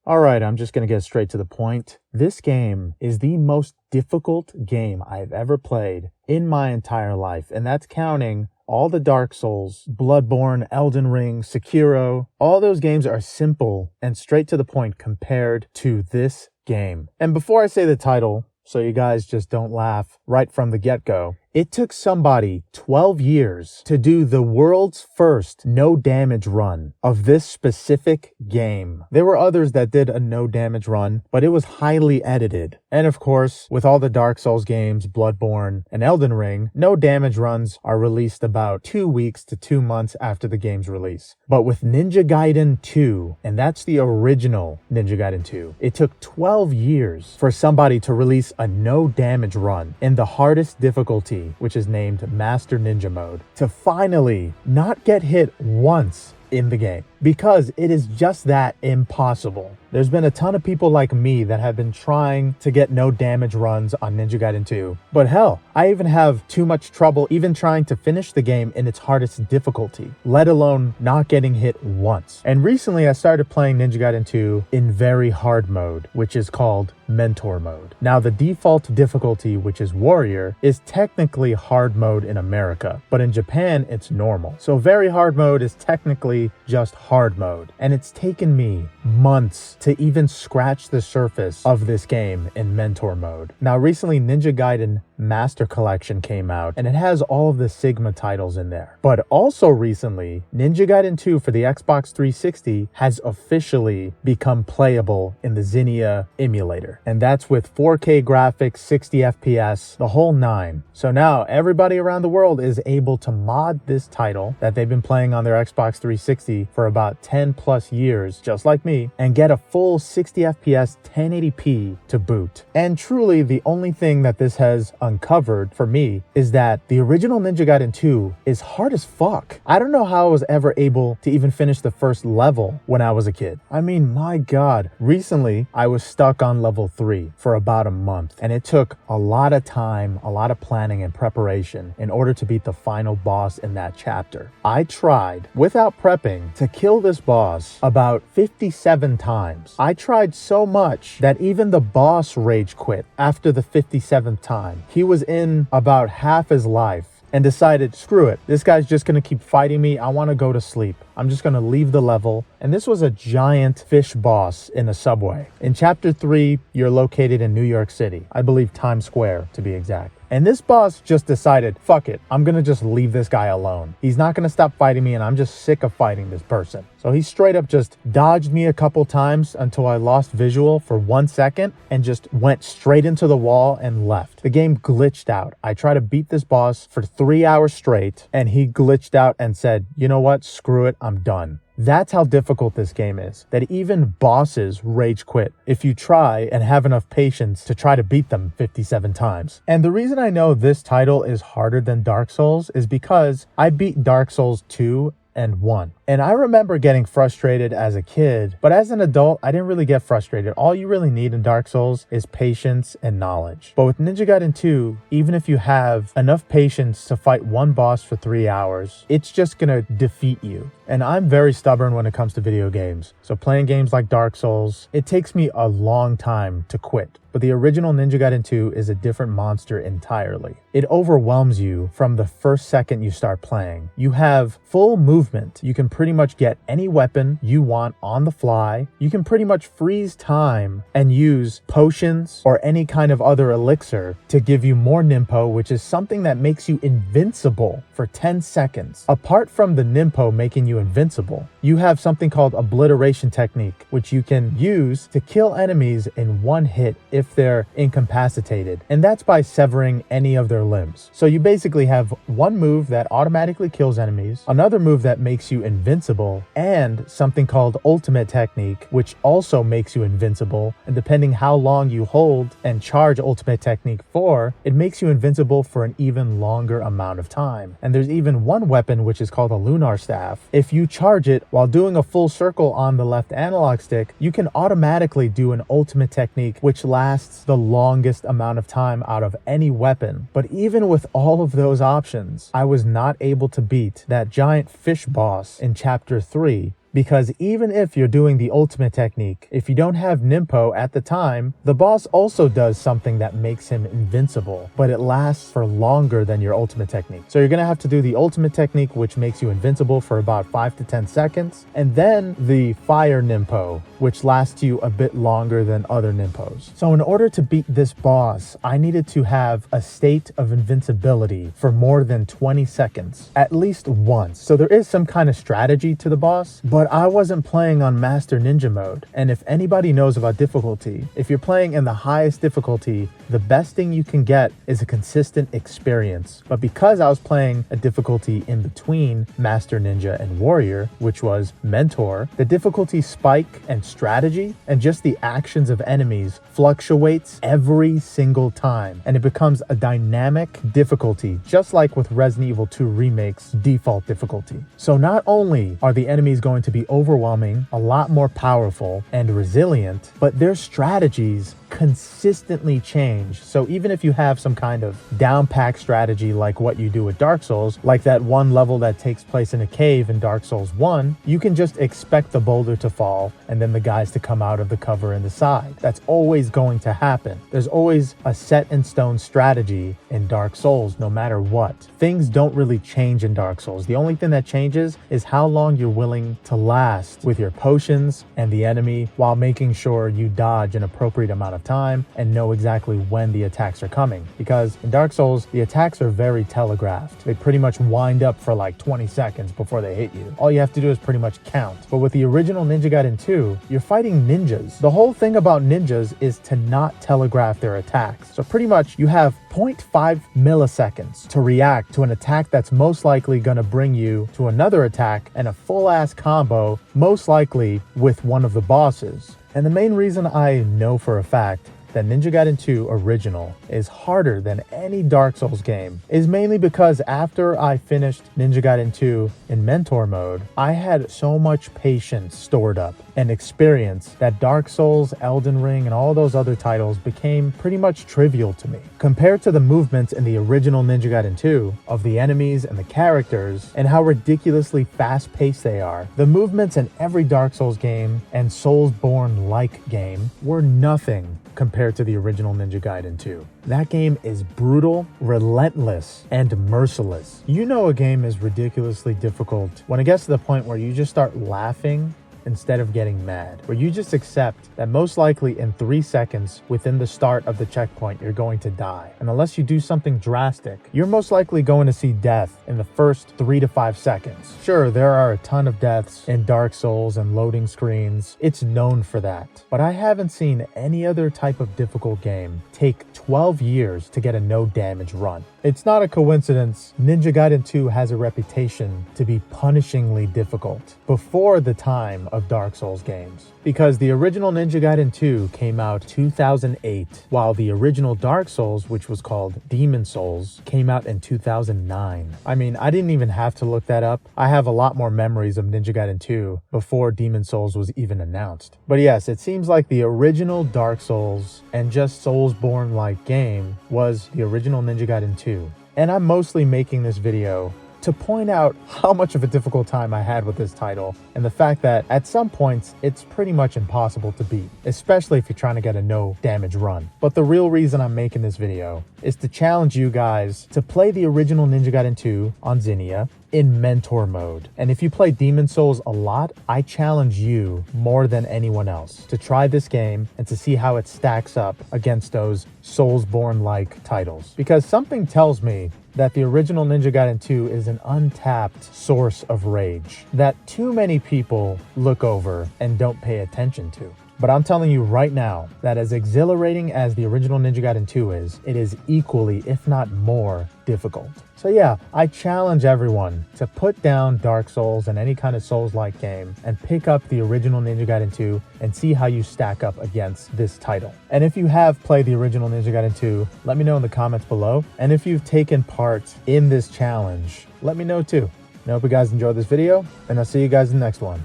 Alright, I'm just gonna get straight to the point. This game is the most difficult game I've ever played in my entire life, and that's counting all the Dark Souls, Bloodborne, Elden Ring, Sekiro. All those games are simple and straight to the point compared to this game. And before I say the title, so you guys just don't laugh right from the get-go, it took somebody 12 years to do the world's first no damage run of this specific game. There were others that did a no damage run, but it was highly edited. And of course, with all the Dark Souls games, Bloodborne, and Elden Ring, no damage runs are released about 2 weeks to 2 months after the game's release. But with Ninja Gaiden 2, and that's the original Ninja Gaiden 2, it took 12 years for somebody to release a no damage run in the hardest difficulty, which is named Master Ninja Mode, to finally not get hit once in the game, because it is just that impossible. There's been a ton of people like me that have been trying to get no damage runs on Ninja Gaiden 2, but hell, I even have too much trouble even trying to finish the game in its hardest difficulty, let alone not getting hit once. And recently I started playing Ninja Gaiden 2 in very hard mode, which is called Mentor mode. Now the default difficulty, which is Warrior, is technically hard mode in America, but in Japan it's normal. So very hard mode is technically just hard mode, and it's taken me months to even scratch the surface of this game in Mentor mode. Now recently Ninja Gaiden Master Collection came out, and it has all of the Sigma titles in there. But also recently, Ninja Gaiden 2 for the Xbox 360 has officially become playable in the Zinnia emulator. And that's with 4K graphics, 60 FPS, the whole nine. So now everybody around the world is able to mod this title that they've been playing on their Xbox 360 for about 10 plus years, just like me, and get a full 60 FPS 1080p to boot. And truly the only thing that this has uncovered for me is that the original Ninja Gaiden 2 is hard as fuck. I don't know how I was ever able to even finish the first level when I was a kid. I mean, my god. Recently, I was stuck on level 3 for about a month, and it took a lot of time, a lot of planning and preparation in order to beat the final boss in that chapter. I tried, without prepping, to kill this boss about 57 times. I tried so much that even the boss rage quit after the 57th time. He was in about half his life and decided, screw it, this guy's just gonna keep fighting me, I wanna go to sleep. I'm just gonna leave the level. And this was a giant fish boss in a subway. In chapter 3, you're located in New York City. I believe Times Square, to be exact. And this boss just decided, fuck it, I'm gonna just leave this guy alone. He's not gonna stop fighting me, and I'm just sick of fighting this person. So he straight up just dodged me a couple times until I lost visual for 1 second and just went straight into the wall and left. The game glitched out. I tried to beat this boss for 3 hours straight, and he glitched out and said, you know what, screw it, I'm done. That's how difficult this game is, that even bosses rage quit if you try and have enough patience to try to beat them 57 times. And the reason I know this title is harder than Dark Souls is because I beat Dark Souls 2 and 1. And I remember getting frustrated as a kid, but as an adult, I didn't really get frustrated. All you really need in Dark Souls is patience and knowledge. But with Ninja Gaiden 2, even if you have enough patience to fight one boss for 3 hours, it's just gonna defeat you. And I'm very stubborn when it comes to video games. So playing games like Dark Souls, it takes me a long time to quit. But the original Ninja Gaiden 2 is a different monster entirely. It overwhelms you from the first second you start playing. You have full movement. You can pretty much get any weapon you want on the fly. You can pretty much freeze time and use potions or any kind of other elixir to give you more Nimpo, which is something that makes you invincible for 10 seconds. Apart from the Nimpo making you invincible, you have something called obliteration technique, which you can use to kill enemies in one hit if they're incapacitated, and that's by severing any of their limbs. So you basically have one move that automatically kills enemies, another move that makes you invincible, and something called ultimate technique, which also makes you invincible, and depending how long you hold and charge ultimate technique for, it makes you invincible for an even longer amount of time. And there's even one weapon which is called a lunar staff. If you charge it while doing a full circle on the left analog stick, you can automatically do an ultimate technique which lasts the longest amount of time out of any weapon. But even with all of those options, I was not able to beat that giant fish boss in chapter 3 Because even if you're doing the ultimate technique, if you don't have Nimpo at the time, the boss also does something that makes him invincible, but it lasts for longer than your ultimate technique. So you're gonna have to do the ultimate technique, which makes you invincible for about 5 to 10 seconds, and then the fire Nimpo, which lasts you a bit longer than other Nimpos. So in order to beat this boss, I needed to have a state of invincibility for more than 20 seconds, at least once. So there is some kind of strategy to the boss, but I wasn't playing on Master Ninja mode. And if anybody knows about difficulty, if you're playing in the highest difficulty, the best thing you can get is a consistent experience. But because I was playing a difficulty in between Master Ninja and Warrior, which was Mentor, the difficulty spike and strategy and just the actions of enemies fluctuates every single time, and it becomes a dynamic difficulty, just like with Resident Evil 2 Remake's default difficulty. So not only are the enemies going to be overwhelming, a lot more powerful and resilient, but their strategies consistently change. So even if you have some kind of down pack strategy like what you do with Dark Souls, like that one level that takes place in a cave in Dark Souls 1, you can just expect the boulder to fall and then the guys to come out of the cover in the side. That's always going to happen. There's always a set in stone strategy in Dark Souls, no matter what. Things don't really change in Dark Souls. The only thing that changes is how long you're willing to last with your potions and the enemy, while making sure you dodge an appropriate amount of time and know exactly when the attacks are coming. Because in Dark Souls, the attacks are very telegraphed. They pretty much wind up for like 20 seconds before they hit you. All you have to do is pretty much count. But with the original Ninja Gaiden 2, you're fighting ninjas. The whole thing about ninjas is to not telegraph their attacks. So pretty much you have 0.5 milliseconds to react to an attack that's most likely going to bring you to another attack and a full-ass combo, most likely with one of the bosses. And the main reason I know for a fact that Ninja Gaiden 2 Original is harder than any Dark Souls game is mainly because after I finished Ninja Gaiden 2 in Mentor mode, I had so much patience stored up and experience that Dark Souls, Elden Ring, and all those other titles became pretty much trivial to me. Compared to the movements in the original Ninja Gaiden 2 of the enemies and the characters and how ridiculously fast-paced they are, the movements in every Dark Souls game and Soulsborne-like game were nothing compared to the original Ninja Gaiden 2. That game is brutal, relentless, and merciless. You know a game is ridiculously difficult when it gets to the point where you just start laughing instead of getting mad, where you just accept that most likely in 3 seconds within the start of the checkpoint, you're going to die. And unless you do something drastic, you're most likely going to see death in the first 3 to 5 seconds. Sure, there are a ton of deaths in Dark Souls and loading screens. It's known for that. But I haven't seen any other type of difficult game take 12 years to get a no damage run. It's not a coincidence Ninja Gaiden 2 has a reputation to be punishingly difficult before the time of Dark Souls games. Because the original Ninja Gaiden 2 came out 2008, while the original Dark Souls, which was called Demon Souls, came out in 2009. I mean, I didn't even have to look that up. I have a lot more memories of Ninja Gaiden 2 before Demon Souls was even announced. But yes, it seems like the original Dark Souls and just Soulsborne-like game was the original Ninja Gaiden 2. And I'm mostly making this video to point out how much of a difficult time I had with this title, and the fact that at some points it's pretty much impossible to beat, especially if you're trying to get a no damage run. But the real reason I'm making this video is to challenge you guys to play the original Ninja Gaiden 2 on Zinnia in Mentor mode. And if you play Demon Souls a lot, I challenge you more than anyone else to try this game and to see how it stacks up against those Soulsborne-like titles. Because something tells me that the original Ninja Gaiden 2 is an untapped source of rage that too many people look over and don't pay attention to. But I'm telling you right now that as exhilarating as the original Ninja Gaiden 2 is, it is equally, if not more, difficult. So yeah, I challenge everyone to put down Dark Souls and any kind of Souls-like game and pick up the original Ninja Gaiden 2 and see how you stack up against this title. And if you have played the original Ninja Gaiden 2, let me know in the comments below. And if you've taken part in this challenge, let me know too. I hope you guys enjoyed this video, and I'll see you guys in the next one.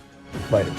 Later.